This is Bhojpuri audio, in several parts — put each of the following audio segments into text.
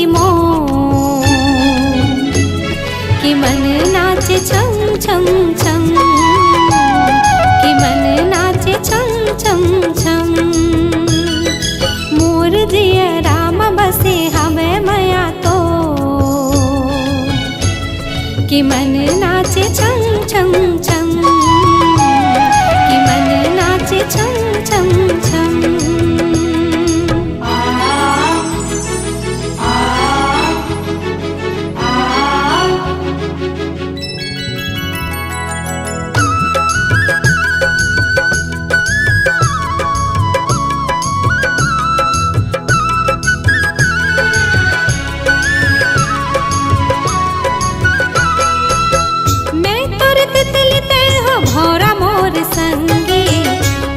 संगी मो कि मन नाचे छम छम छम, कि मन नाचे छम छम छम। मोर जिया राम बसे हवे मया तो कि मन नाचे छम छम छम, कि मन नाचे छम छम छम।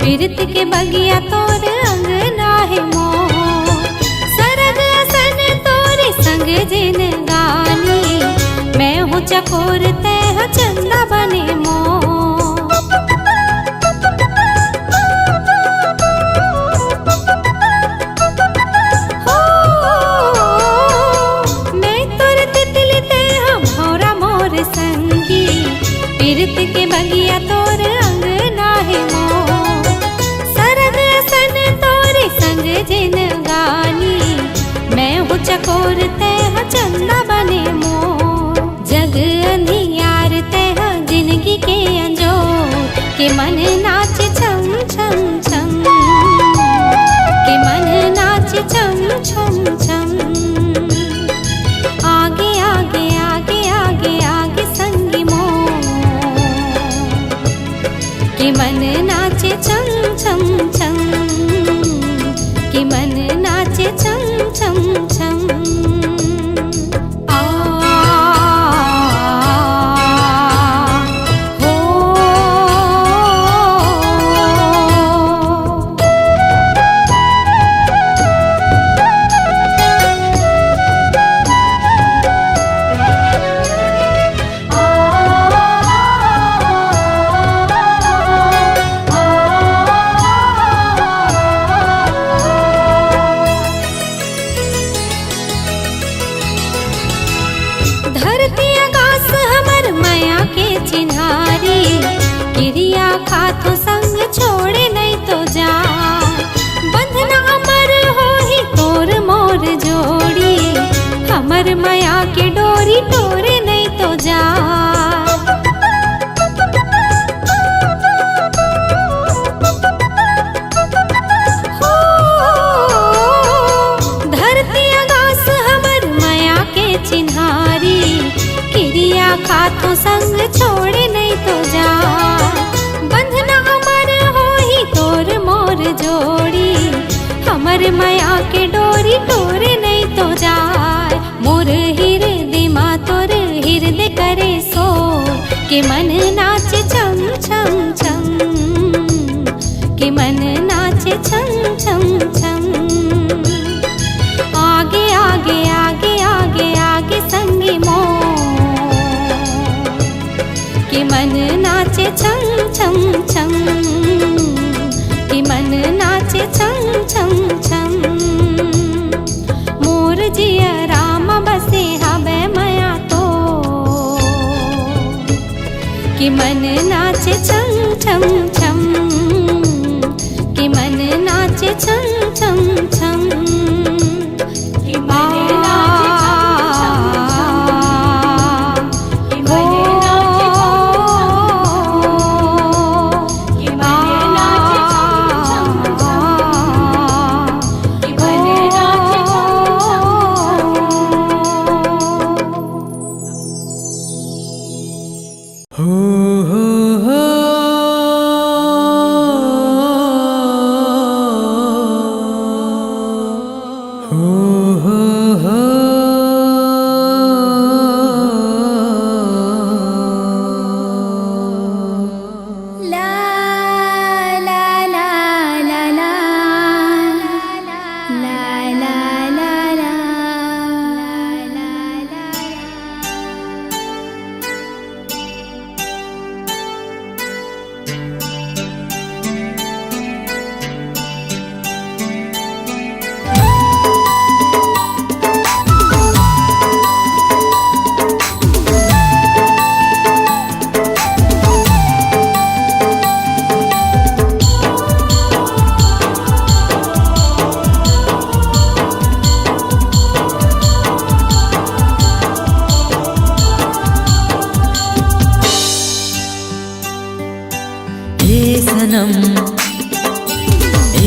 पीरत के बगिया तोर अंगना है मोर, सरग असन तोरे संग जिन गानी। मैं हूँ चकोर तह चंदा बने मोर, हो मैं तोर तितली तह भौरा मोर संगी। पीरत के बगिया तोर अंगना है मोर, जिन गानी। मैं हूँ चकोर तह चंदा बने मोर, जग अंधियार तह जिंदगी के अंजोर। के मन नाचे छम छम छम, के मन नाचे छम छम छम। आगे आगे आगे आगे आगे संगी मोर, के मन नाचे छम छम छम, कि मन नाचे छम छम छम। धरती आकाश हमर माया के चिन्हारी, क्रिया खातो संग छोड़े नहीं तो जा। बंधना अमर हो ही तोर मोर जोड़ी, हमर माया के डोरी तोरे नहीं तो जा। हो धरती आकाश हमर माया के चिन्हारी, क्रिया खातो संग छोड़े नहीं तो जा। बंधना अमर हो ही तोर मोर जोड़ी, हमर माया के डोरी तोरे नहीं तो जाए। मोर हृदय मा तोर हृदय करे सोर, के मन नाचे छम छम छम, के मन नाचे छम छम छम। आगे आगे आगे आगे आगे संगी मोर, कि मन नाचे छम छम छम, कि मन नाचे छम छम छम। मोर जिया राम बसे हवे मया तो, कि मन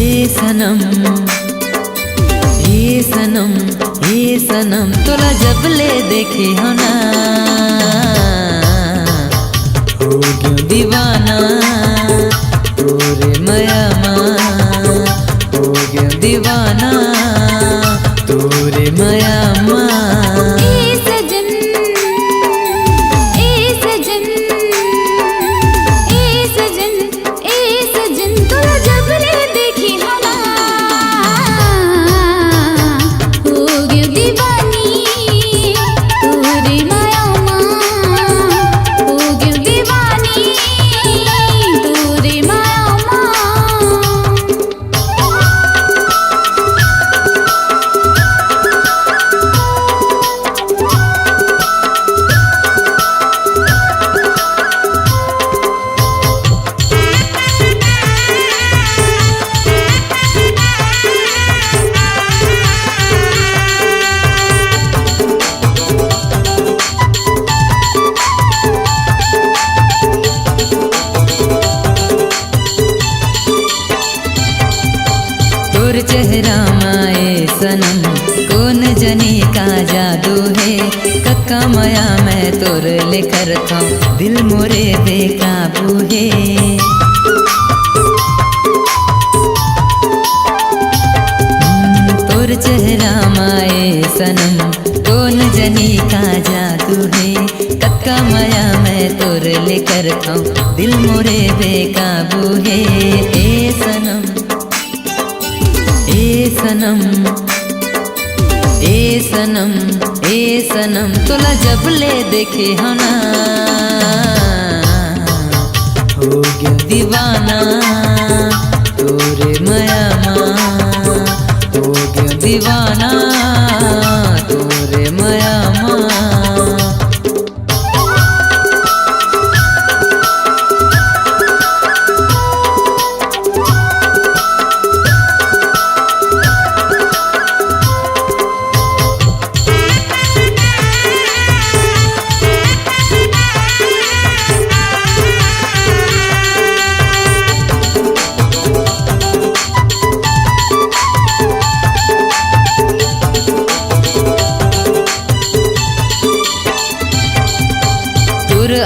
ए सनम, ए सनम, ए सनम तोला जब ले देखे हो ना हो गयो दीवाना तोरे माया माँ, हो गयो दीवाना तोरे माया माँ। तोर चेहरा माए सनम कौन जनी का जादू है, कक्का माया मैं तोर लेकर था दिल मोरे बेकाबू है। तोर चेहरा माए सनम कौन जनी का जादू है, कक्का माया मैं तोर लेकर था दिल मोरे बेकाबू है। ए सनम, ए सनम, ए सनम, ए सनम तोला जब ले देखे हो ना हो गया दीवाना तोरे माया माँ, हो गया दीवाना तोरे माया माँ।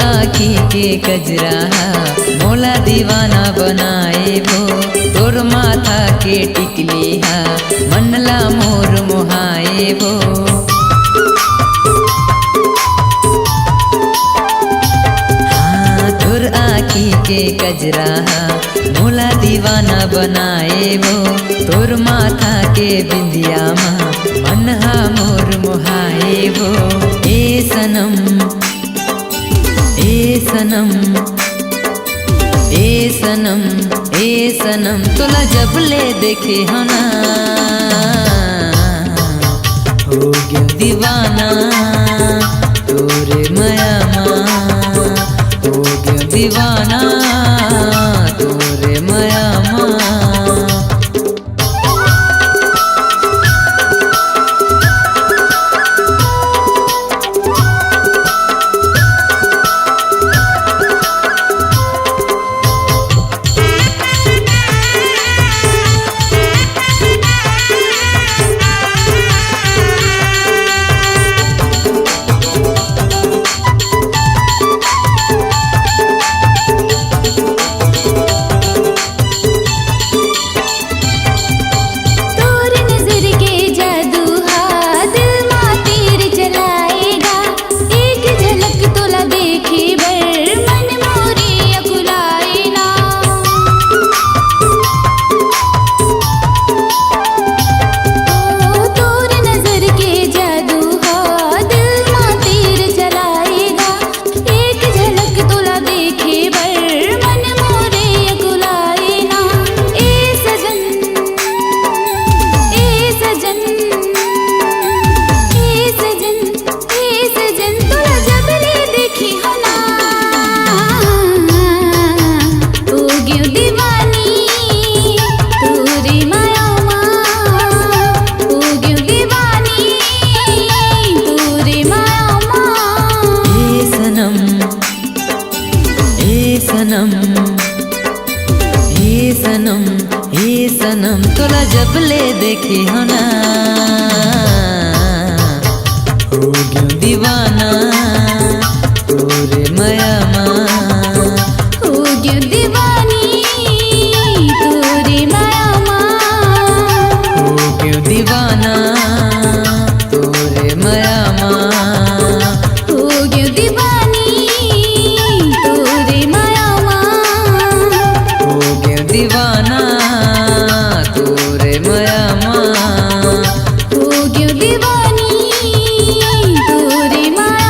आँखी के कजरा मोला दीवाना बनाए वो, तोर माथा के टिकली हा मनला मोर मोहाए वो। हाँ तोर आँखी के कजरा मोला दीवाना बनाए वो, तोर माथा के बिंदिया माँ मनहा मोर मोहाए वो। ए सनम, ए सनम, ए सनम, ए सनम तोला जब ले देखे हो ना हो गया दीवाना तोरे माया माँ, हो गया दीवाना तोरे माया माँ। सनम तोला जब ले देखी हो ना हो क्यों दीवाना तोरे माया हो क्यों दीवानी तोरे माया हो क्यों दीवाना तोरे माया हो क्यों दीवानी तोरे माया हो क्यों दीवाना तोरे माया हो क्यों दीवानी तोरे माया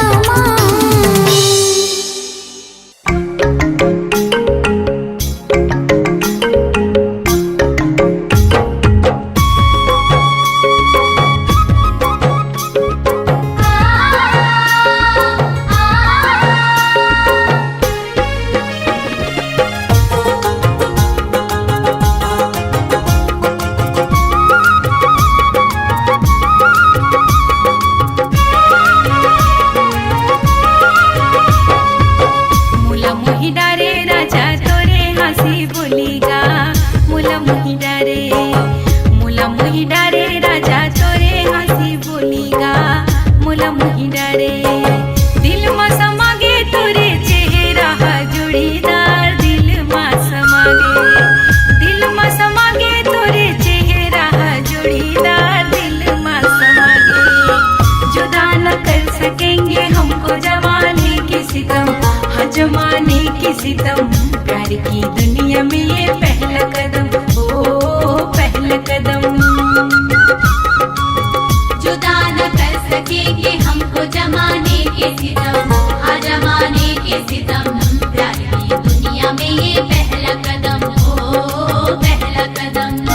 जमाने की सितम प्यार की दुनिया में ये पहला कदम ओ पहला कदम जुदा न कर सकेंगे हमको जमाने के सितम हाँ जमाने के सितम प्यार की दुनिया में ये पहला कदम ओ पहला कदम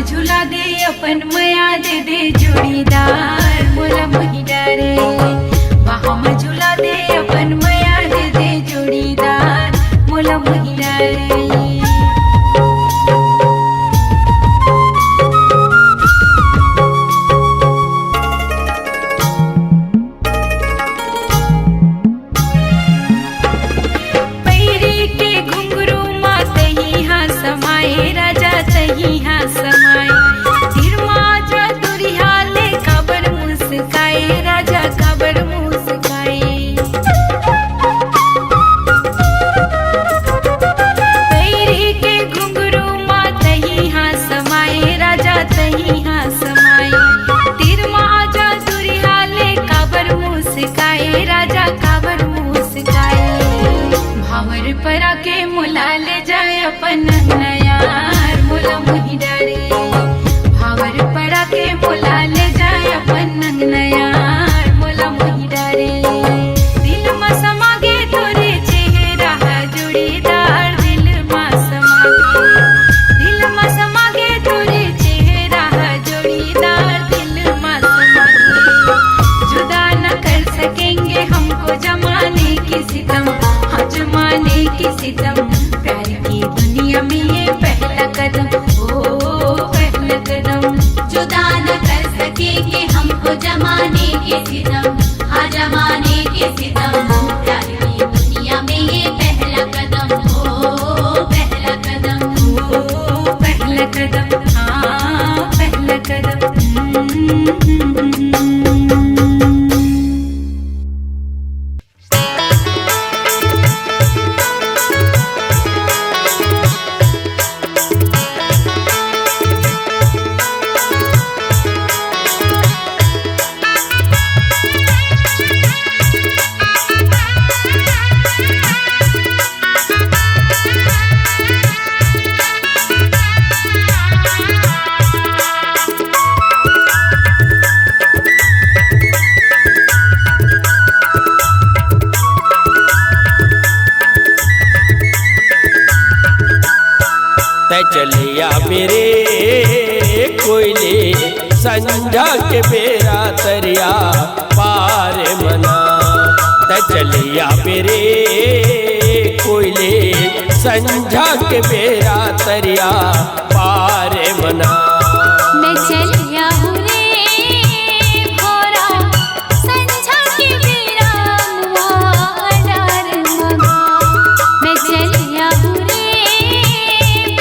झूला दे अपन मया दे दे जोड़ीदार मोला मोही डारे बाहों झूला दे अपन मया दे दे जोड़ीदार मोला मोही डारे परा के मुला ले जाए अपन नयार मोला मोही डारे भावर परा के मुला ले जाए अपन नयार मोला मोही डारे दिल में समागे तोरे चेहरा जोड़ीदार दिल में समागे तोरे चेहरा जोड़ीदार दिल में समागे जुदा न कर सकेंगे हमको जमाने की सितम जमाने की सितम प्यार की दुनिया में ये पहला कदम ओ पहला कदम जुदा न कर सकेंगे हमको जमाने के सितम हाँ जमाने के सितम प्यार की दुनिया में ये पहला कदम ओ पहला कदम ओ पहला कदम हाँ पहला कदम कोयले संझा के बेरा तरिया पार मना त चलिया बेरे कोयले संझा के बेरा तरिया पार मना मैं चलिया हूँ रे भोरा संझा के बेरा मुआ डार मगा मैं चलिया हूँ रे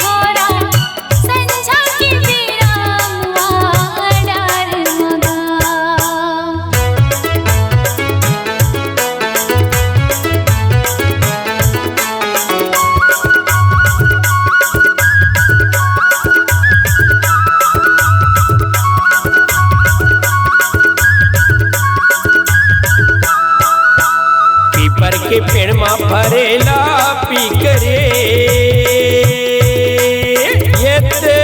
भोरा संझा के बेरा मुआ डार मगा पीपर के पेड़ मा फरेला पी करे ये ते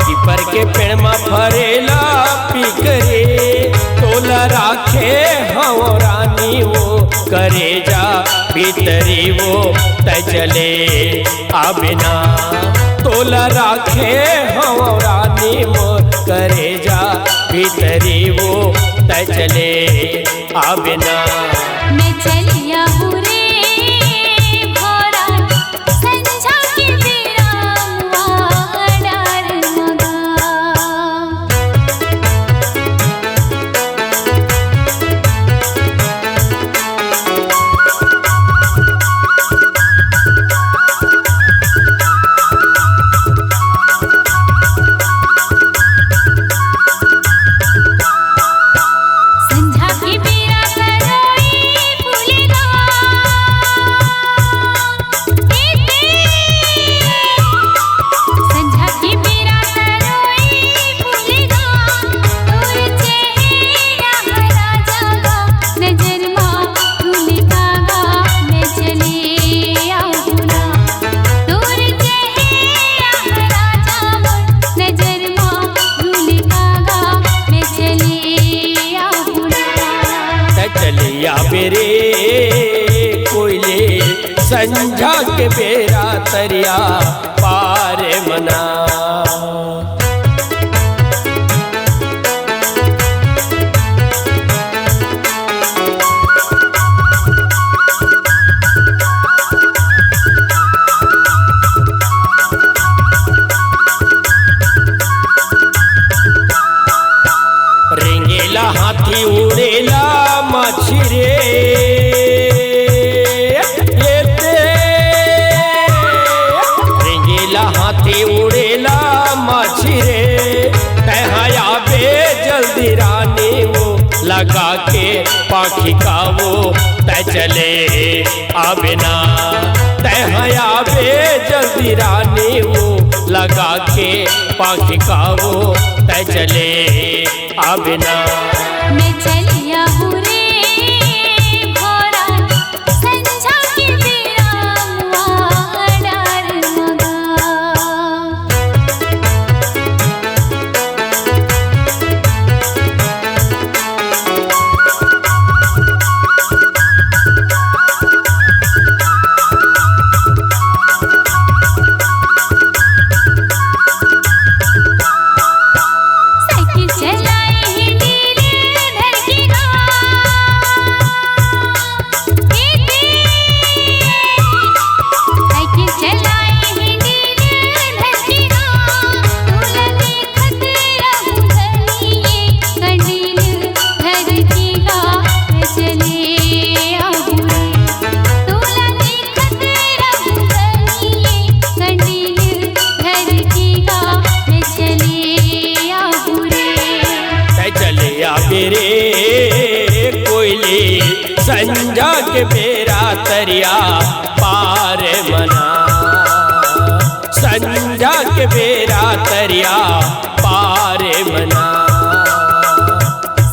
पीपर के पेड़ मा फरेला पी करे तोला राखे हव रानी वो करे जा भीतरी वो तजले आबिना तोला राखे हव रानी वो करे जा भीतरी वो तजले आबिना मैं चलिया हूँ रे भोरा संझा के बेरा मुआ डार मगा संझा के बेरा तरोई फूलेगा संझा के बेरा तरोई फूलेगा तोर चेहरा हरा जागा नजर माँ भूलेगा मैं चले आऊँगा तोर चेहरा हरा जागा नजर माँ भूलेगा मैं चले आऊँगा त चलिया बेरे कोयले संझा के बेरा तरिया पार मना रेंगेला हाथी उड़ेला माछी रे लेते रेंगेला हाथी उड़ेला माछी रे कहया बे जल्दी रानी वो लगा के पाखी का वो तय चले आबिना कहया बे जल्दी रानी वो लगा के पाखी का वो तय चले आबिना मैं चलिया हूँ रे भोरा संझा के बेरा मुआ डार मगा साइकिल चलाए हिंडीले धड़केगा साइकिल चलाए हिंडीले धड़केगा तोला देखत रहूं धनिये कंडील धड़केगा मैं चले आऊँ रे तोला देखत रहूं धनिये कंडील धड़केगा मैं चले आऊँ रे तय चलिया बेरे कोयले संझा के बेरा तरिया पार मना संझा के बेरा तरिया पार मना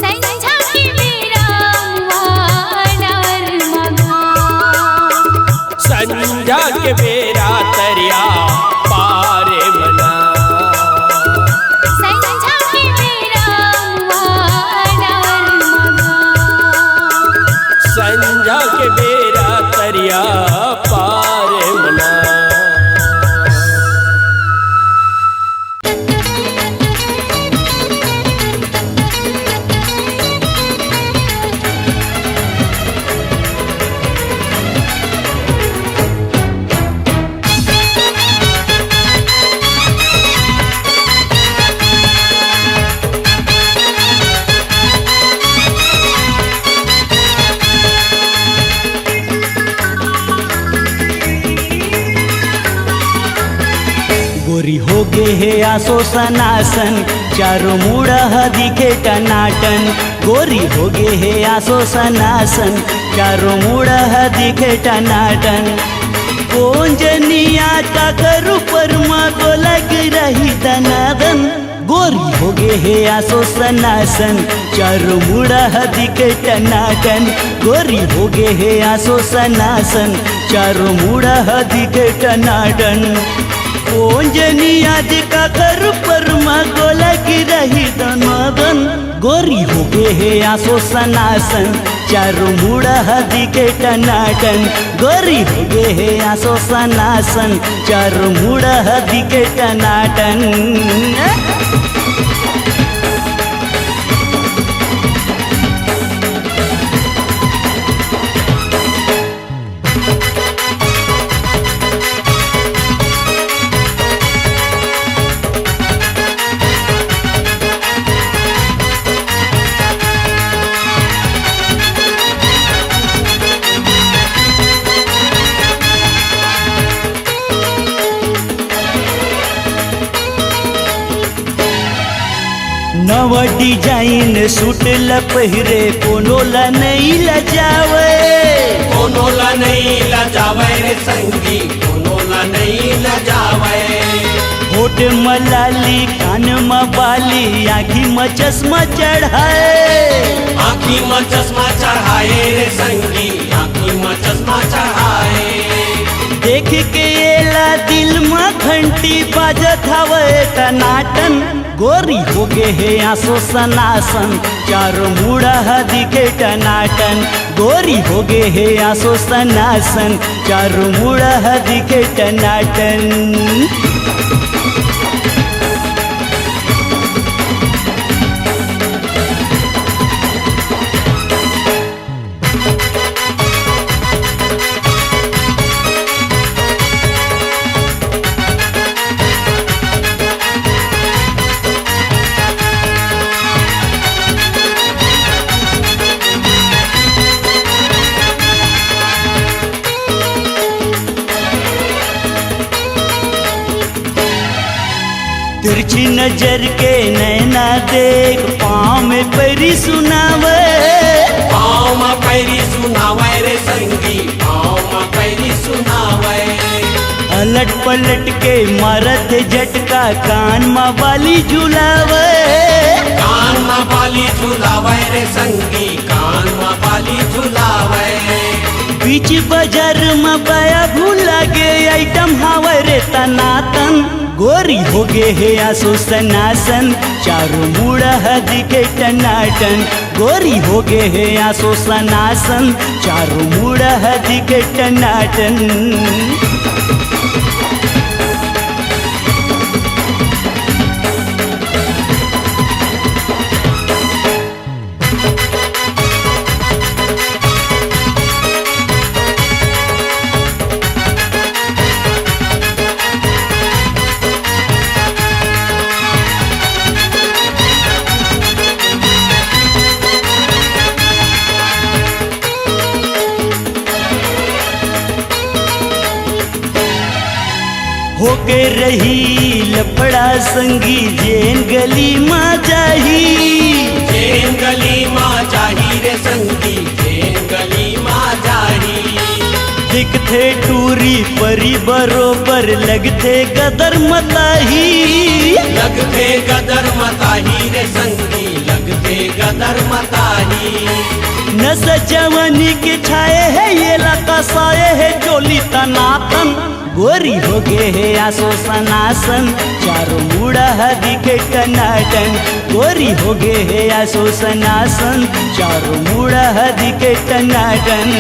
संझा के बेरा मुआ डार मगा संझा के बेरा तरिया पार मना संझा के बेरा मुआ डार मगा संझा के बेरा तरिया गे हे आसो सनासन चारों मुड़ा दिखे टनाटन गोरी हो गे हे आसो सनासन चारों मुड़ा दिखे टनाटन कौन जनिया का करू परमा को लग रही दनादन गोरी हो गे हे आसो सनासन चारों मुड़ा दिखे टनाटन गोरी हो गे हे आसो सनासन चारों मुड़ा दिखे टनाटन कौन जनिया का करू परमा को लग रही दनादन गोरी हो गे हे आसो सनासन चारों मुड़ा दिखे टनाटन गोरी हो गे हे आसो सनासन चारों मुड़ा दिखे टनाटन नव डिजाइन सूट ल पहिरे कोनो ला नहीं लजावे कोनो ला नहीं लजावे रे संगी कोनो ला नहीं लजावे होठ मलाली कान में बाली आँखी में चश्मा चढ़ाए आँखी में चश्मा चढ़ाए रे संगी आँखी में चश्मा चढ़ाए देख के एला दिल में घंटी बाजत हवे टनाटन गोरी हो गे हे आसो सनासन चारों मुड़ा दिखे टनाटन गोरी हो गे हे आसो सनासन चारों मुड़ा दिखे टनाटन तिरछी नजर के नैना देख पाँव में पैरी सुनावे पाँव में पैरी सुनावे रे संगी पाँव में पैरी सुनावे अलट पलट के मारत झटका कान में बाली झुलावे कान में बाली झुलावे रे संगी कान में बाली झुलावे बीच बाजार में बाया भूला गे आइटम हावे रे तनातन गोरी हो गे हे आसो सनासन चारों मुड़ा दिखे टनाटन गोरी हो गे हे आसो सनासन चारों मुड़ा दिखे टनाटन होके रही लफड़ा संगी जेन गली माँ जाही जेन गली माँ जाही रे संगी जेन गली माँ जाही दिखते टूरी परी बरोबर लगते गदर मताही लगते गदर मताही रे संगी लगते गदर मताही न सजवनी के छाए है ये लता साए है चोली तनातन गोरी हो गे हे आसो सनासन चारों मुड़ा दिखे टनाटन गोरी हो गे हे आसो सनासन चारों मुड़ा दिखे टनाटन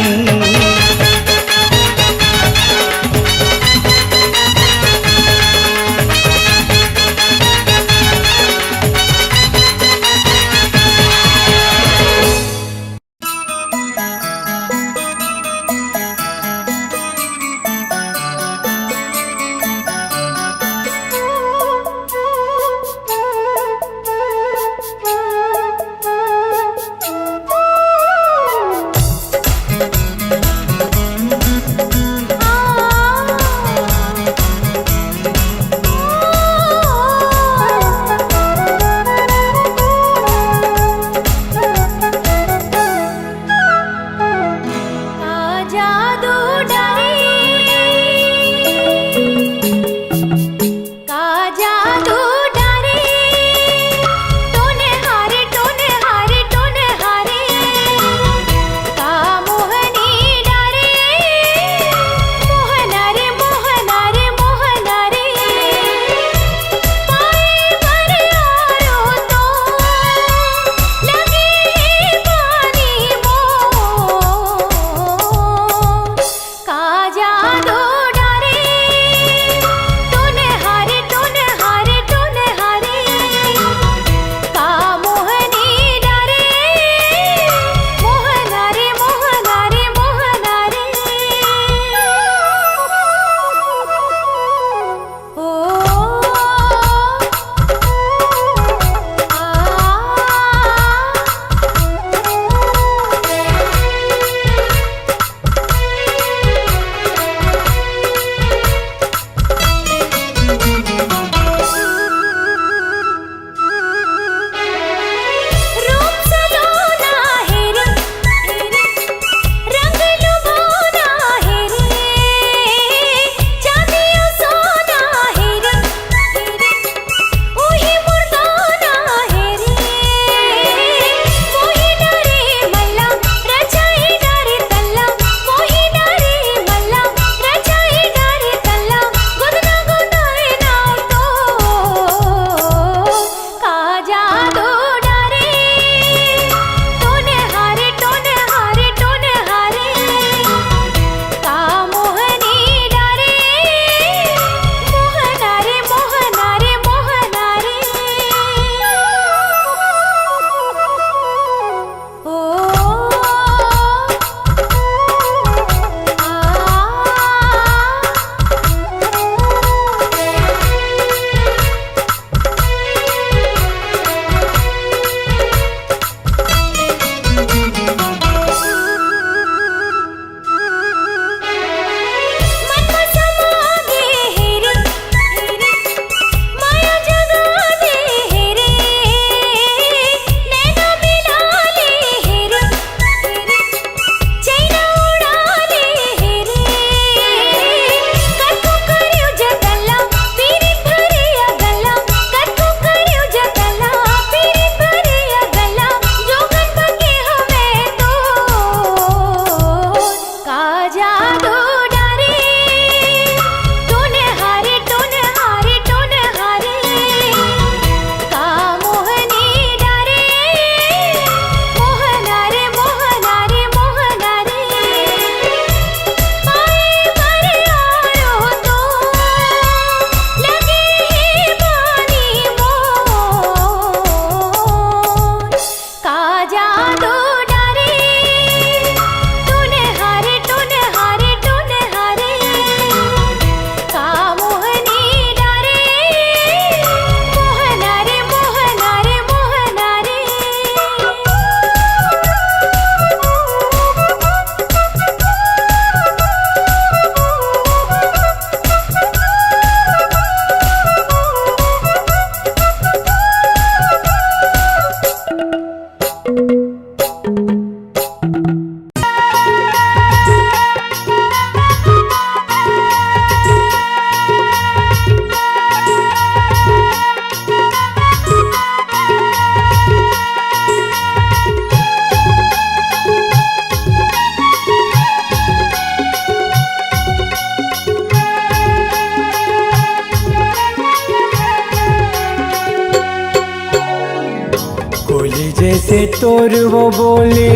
जैसे तोर वो बोले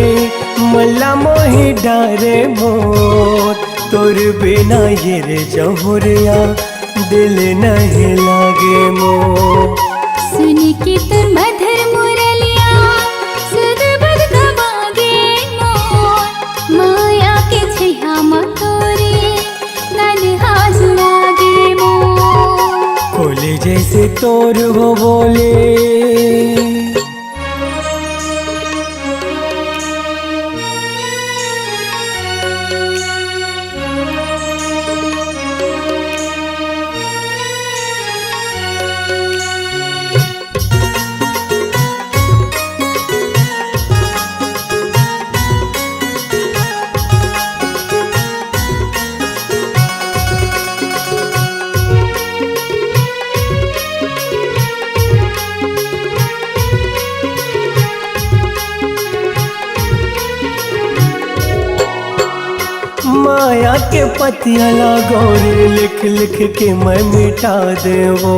मल्ला मोहि डारे मोर, तोर बिना ये रे जहुरिया दिल नहीं लागे मोर। सुन के तुर मधुर मुरलिया सुध बुध गवागे मोर, माया के छैया मतोरे नन्हा जुड़ागे मोर। कोले जैसे तोर वो बोले माया के पतिया लागोरे लिख लिख के मैं मिटा देवो,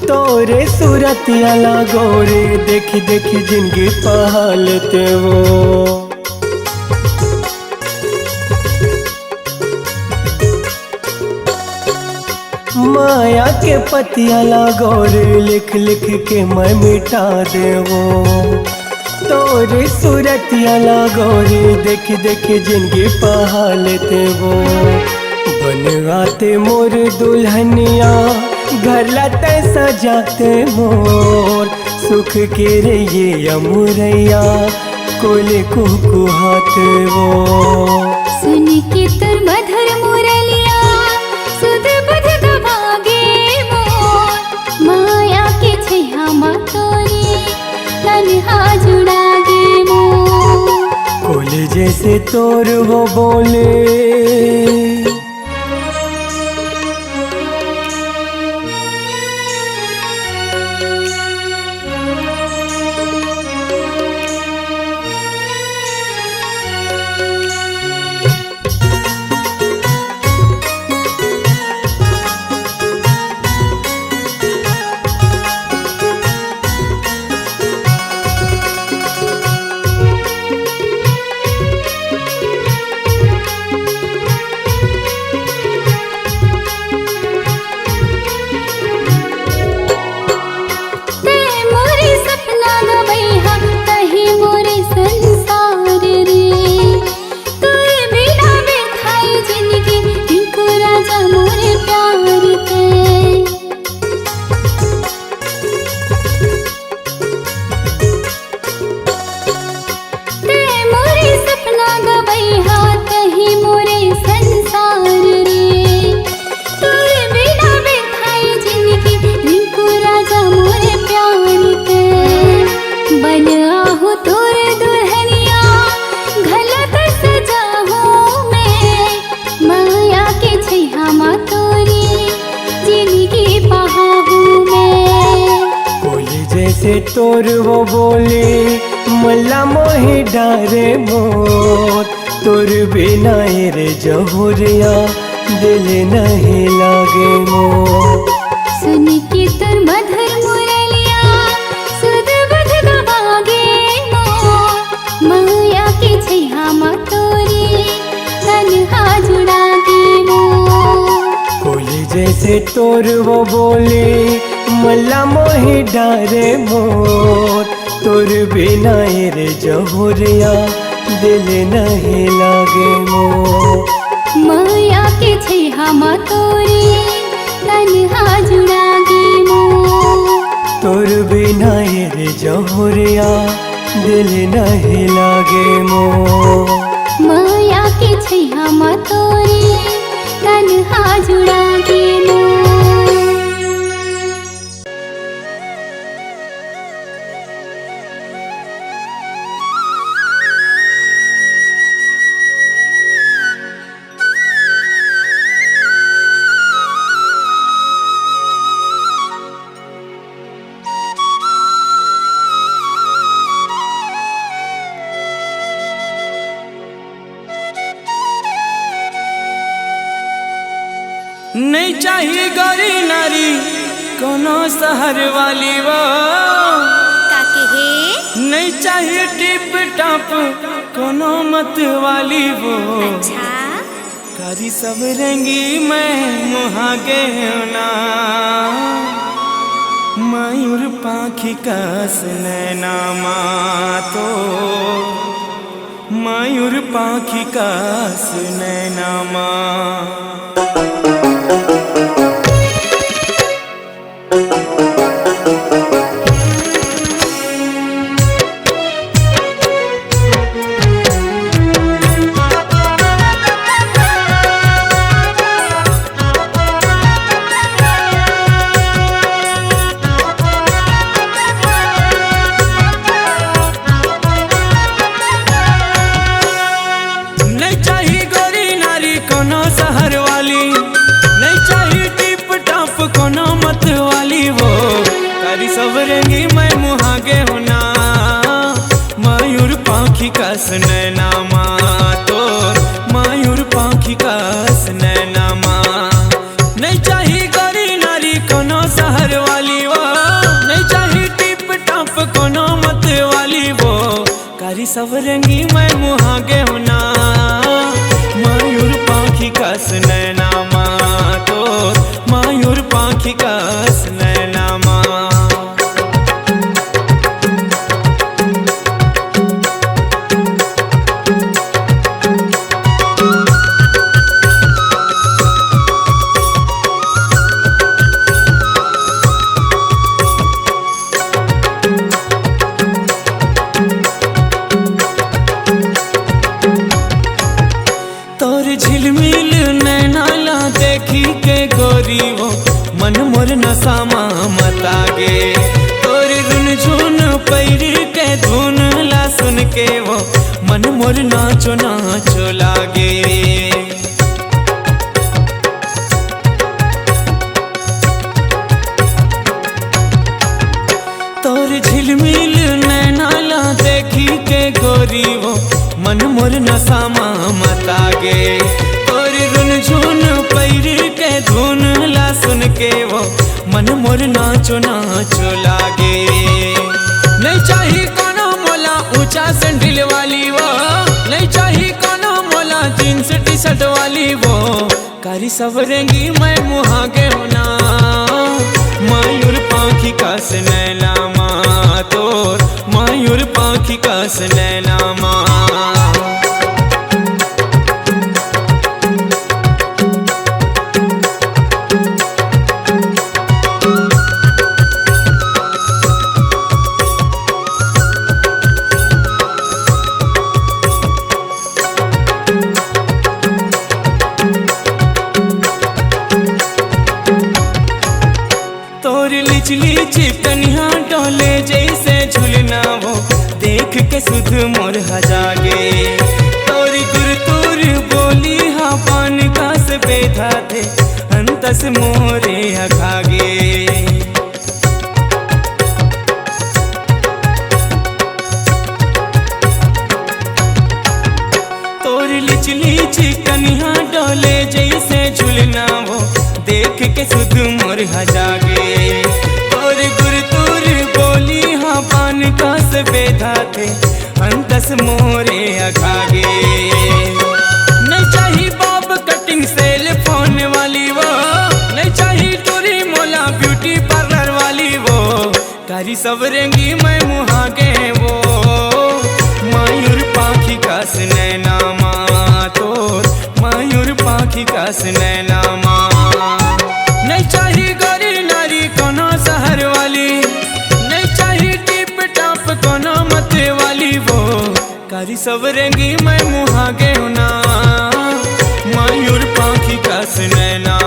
तोरे सूरतिया लागोरे देखी देखी जिंदगी पहालते वो। माया के पतिया लागोरे लिख लिख के मैं मिटा देवो, तोरे सूरतिया लागोरे देखी देखी जिंदगी पहालते वो। बनवाते मोर दुल्हनिया घर लाते सजाते मोर, सुख के रे ये अमुरैया कोले कुहाते वो। सुन के तुर मधुर मुरलिया सुध बुध गवागे मोर, माया के छैया मतोरे तन्हा जुड़ागे मोर। कोले जैसे तोर वो बोले तोर वो बोले मल्ला मोहि डारे मोर, तोर बिना रे जहुरिया दिल नहीं लागे मोर। सुन के तुर मधुर मुरलिया सुध बुध गवागे मोर, माया के छैया मतोरे तन्हा जुड़ागे मोर। कोले जैसे तोर वो बोले मल्ला मोहि डारे मोर, तोर बिना रे जहुरिया दिल नहीं लागे मोर। माया के छैया मतोरे तन्हा जुड़ागे मोर। तोर बिना रे जहुरिया दिल नहीं लागे मोर। माया के छैया मतोरे तन्हा जुड़ागे मोर। नहीं चाहिए गौरी नारी कोनो शहर वाली वो काके हे चाहिए टिप टॉप कोनो मत वाली वो अच्छा कारी सब रंगी मैं मुहागे ना मयूर पाखी कस नैना तो मयूर पाखी कस नैना सवरेंगी मैं मुहागे होना मयूर पाखी कस नैना तो मयूर पाखी कस नैना नहीं चाहिए गोरी नारी कोनो शहर वाली वो नहीं चाहिए टिप टॉप कोनो मत वाली वो कारी सवरेंगी मैं मुहागे होना मयूर पाखी कस नैना तो मयूर पाखी कस नैना झिलमिल नैनाला देखी के गोरी वो मन मोर नसामा मतागे तोर रुन झुन पैर के धुन ला सुन के वो मन मोर नाचो नाचो लागे तोर झिलमिल नैनाला देखी के गोरी वो मन मोर नसामा मतागे तोर रुन झुन पैर के धुन ला सुन के वो मन मोर नाचो नाचो लागे नहीं चाहिए कोनो मोला ऊंचा सैंडल वाली वो नहीं चाहिए कोनो मोला जींस टी शर्ट वाली वो कारी सवरेंगी मैं मुहागे होना मयूर पाखी कस नैना तोर मयूर पाखी कस नैना चिकनिया डोले जैसे झुलना वो देख के सुध मोर हजागे तोरी गुर तोर बोली हा पान का से बेधा थे अंतस मोरे अखागे तोरी लिचली चिकनिया डोले जैसे झुलना वो देख के सुध मोर हजागे पान का से बेधा थे अंतस मोरे अखागे नहीं चाहिए बॉब कटिंग सेल फोन वाली वो नहीं चाहिए टोरी मोला ब्यूटी पार्लर वाली वो कारी सवरेंगी मैं मुहागे वो मयूर पाखी कस नैना तोर मयूर पाखी कस नैना नहीं चाहिए गोरी नारी कोनो शहर वाली कोनो मत वाली वो कारी सवरेंगी मैं मुहागे होना मयूर पाखी कस नैना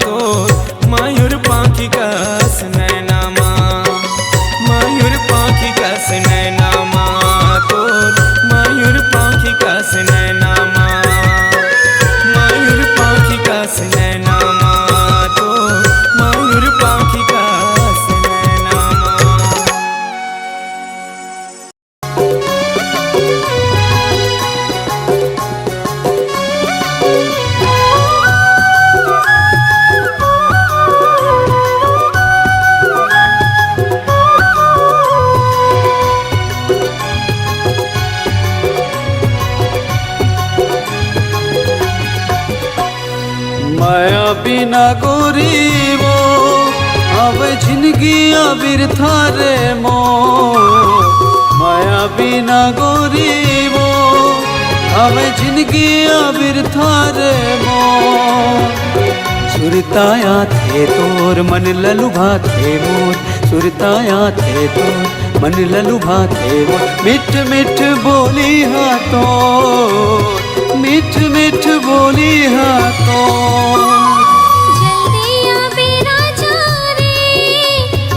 तोर मयूर पाखी कस नैना मयूर पाखी कस नैना तोर मयूर पाखी कस नैना मयूर पाखी कस नैना तोर मयूर पाखी कस नैना गोरी वो अब जिंदगी बिरथा रे मो माया बिना गोरी वो अब जिंदगी बिरथा रे मो सुरताया थे तोर मन ललुभा थे मोर सुरताया थे तोर मन ललुभा थे मोर मिठ मिठ बोली हाथों मिठ मिठ बोली हाथों जल्दी आ बेरा जा रे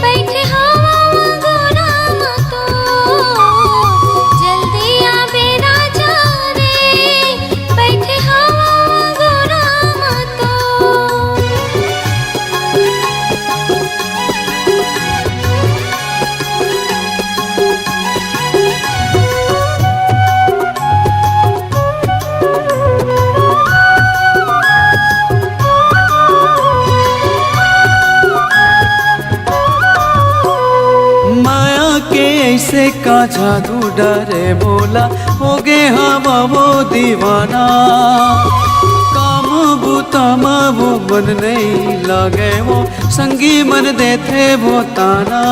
बैठे हवा गोरा मतो जल्दी आ बेरा जा रे बैठे हवा गोरा मतो माया के ऐसे का जादू डरे बोला हो गे हवा वो दीवाना काम बूता वो मन नहीं लागे वो संगी मन देते वो ताना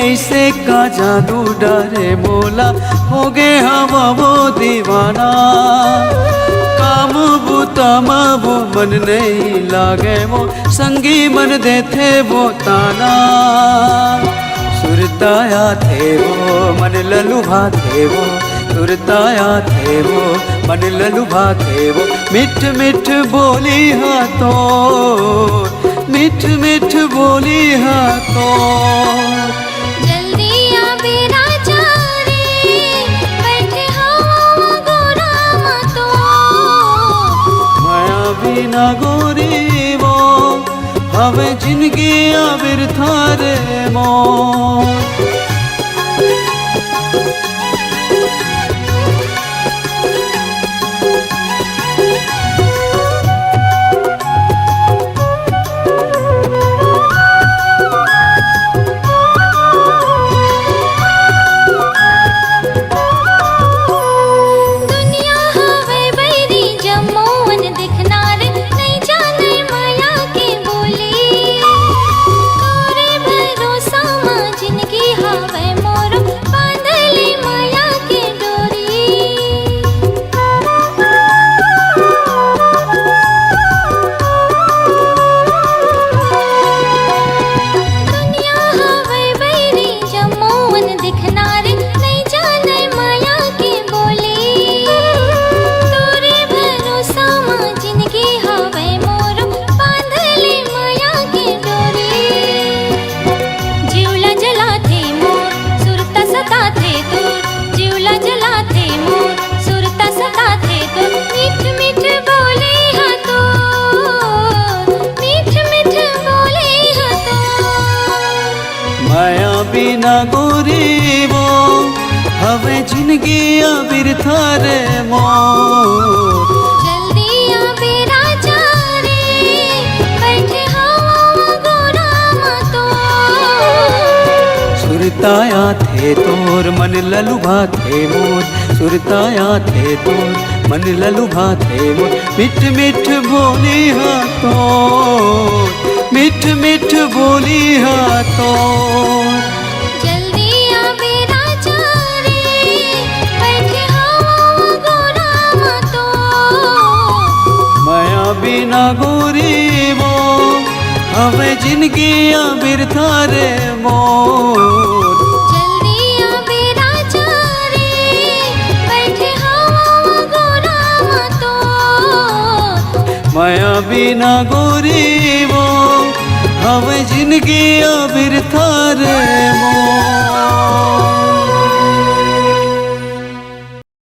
ऐसे का जादू डरे बोला हो गे हवा वो दीवाना काम बूता वो मन नहीं लागे वो संगी मन देते वो ताना सुरताया थे वो मन ललुभा थे वो सुरताया थे वो मन ललुभा थे वो मिठ मिठ बोली हाथों मिठ मिठ बोली हाथों जल्दी आ बेरा जा रे बैठे हवा गोरा मतो माया बिना गोरी वो हवे जिंदगी बिरथा रे मो दुनिया हवे बैरी जम्मोन दिखनार नहीं जाने माया के बोली तोरे भरोसा मां जिंदगी हवे मोर बांधले माया के डोरी दुनिया हवे बैरी जम्मोन दिखनार नहीं जाने माया के बोली तोरे भरोसा मां जिंदगी हवे मोर बांधले माया के डोरी जीवला जला थे मोर सुरता सता थे तोर जीवला जला थे मोर सुरता सता थे तोर मीठ मीठ बोले हाथों मीठ मीठ बोले हाथों माया बिना गोरी वो हवे जिंदगी बिरथा रे मो जल्दी आ बेरा जा रे बैठे हवा गोरा मतो सुरताया थे तोर मन ललुभा थे मोर सुरताया थे तोर मन ललुभा थे मोर मिठ मिठ बोली हाथों मिठ मिठ बोली हाथों जल्दी आ बेरा जा रे बैठे हवा गोरा मतो माया बिना गोरी वो हवे जिंदगी बिरथा रे मोर जल्दी आ बेरा जा रे बैठे हवा गोरा मतो माया बिना गोरी वो हवे जिंदगी बिरथा रे मोर